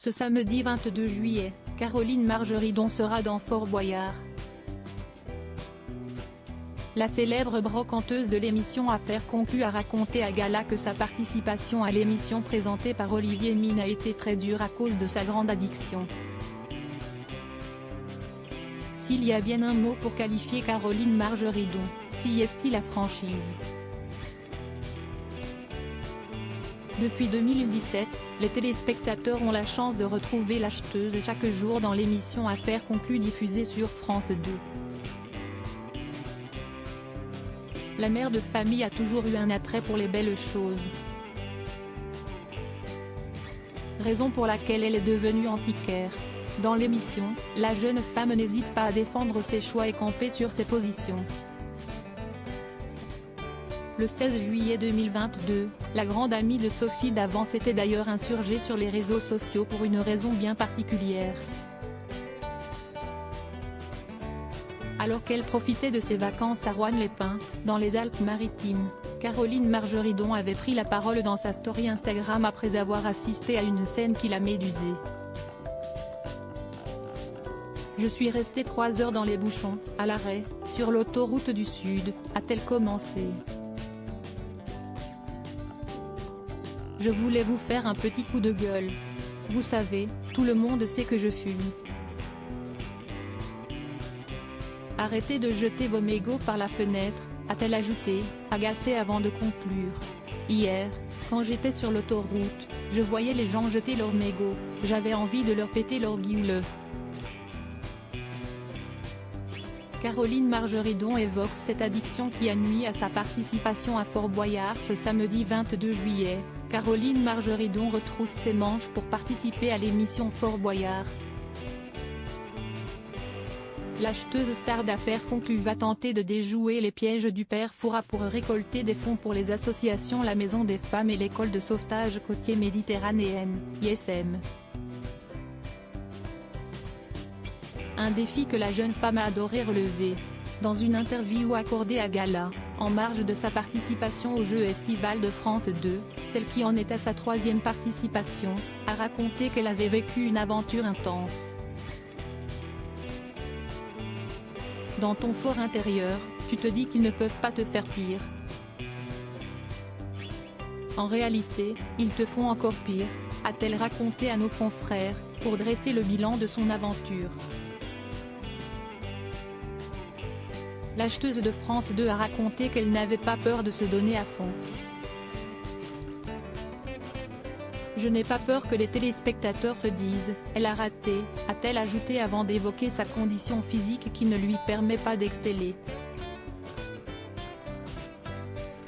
Ce samedi 22 juillet, Caroline Margeridon sera dans Fort Boyard. La célèbre brocanteuse de l'émission Affaires conclues a raconté à Gala que sa participation à l'émission présentée par Olivier Mine a été très dure à cause de sa grande addiction. S'il y a bien un mot pour qualifier Caroline Margeridon, si est-il la franchise. Depuis 2017, les téléspectateurs ont la chance de retrouver l'acheteuse chaque jour dans l'émission Affaires conclues diffusée sur France 2. La mère de famille a toujours eu un attrait pour les belles choses. Raison pour laquelle elle est devenue antiquaire. Dans l'émission, la jeune femme n'hésite pas à défendre ses choix et camper sur ses positions. Le 16 juillet 2022, la grande amie de Sophie Davant s'était d'ailleurs insurgée sur les réseaux sociaux pour une raison bien particulière. Alors qu'elle profitait de ses vacances à Roanne-les-Pins, dans les Alpes-Maritimes, Caroline Margeridon avait pris la parole dans sa story Instagram après avoir assisté à une scène qui l'a médusée. Je suis restée 3 heures dans les bouchons, à l'arrêt, sur l'autoroute du Sud, a-t-elle commencé. Je voulais vous faire un petit coup de gueule. Vous savez, tout le monde sait que je fume. Arrêtez de jeter vos mégots par la fenêtre, a-t-elle ajouté, agacée avant de conclure. Hier, quand j'étais sur l'autoroute, je voyais les gens jeter leurs mégots, j'avais envie de leur péter leur gueule. Caroline Margeridon évoque cette addiction qui a nui à sa participation à Fort Boyard ce samedi 22 juillet. Caroline Margeridon retrousse ses manches pour participer à l'émission Fort Boyard. L'acheteuse star d'affaires conclue va tenter de déjouer les pièges du père Fouras pour récolter des fonds pour les associations La Maison des Femmes et l'École de Sauvetage Côtier Méditerranéenne, ISM. Un défi que la jeune femme a adoré relever. Dans une interview accordée à Gala, en marge de sa participation aux Jeux estivales de France 2, celle qui en est à sa 3e participation, a raconté qu'elle avait vécu une aventure intense. Dans ton fort intérieur, tu te dis qu'ils ne peuvent pas te faire pire. En réalité, ils te font encore pire, a-t-elle raconté à nos confrères, pour dresser le bilan de son aventure. L'acheteuse de France 2 a raconté qu'elle n'avait pas peur de se donner à fond. Je n'ai pas peur que les téléspectateurs se disent « Elle a raté », a-t-elle ajouté avant d'évoquer sa condition physique qui ne lui permet pas d'exceller.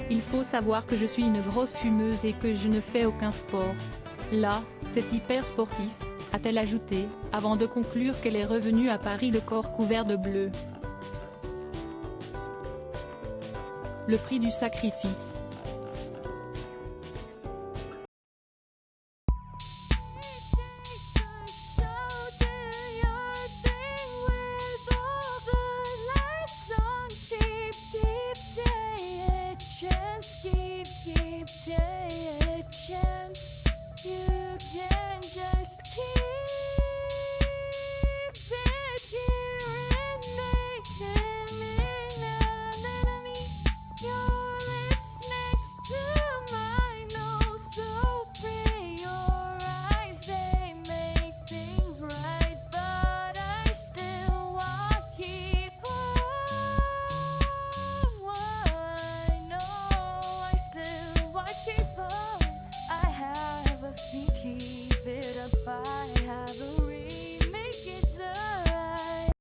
Il faut savoir que je suis une grosse fumeuse et que je ne fais aucun sport. Là, c'est hyper sportif, a-t-elle ajouté, avant de conclure qu'elle est revenue à Paris le corps couvert de bleu. Le prix du sacrifice.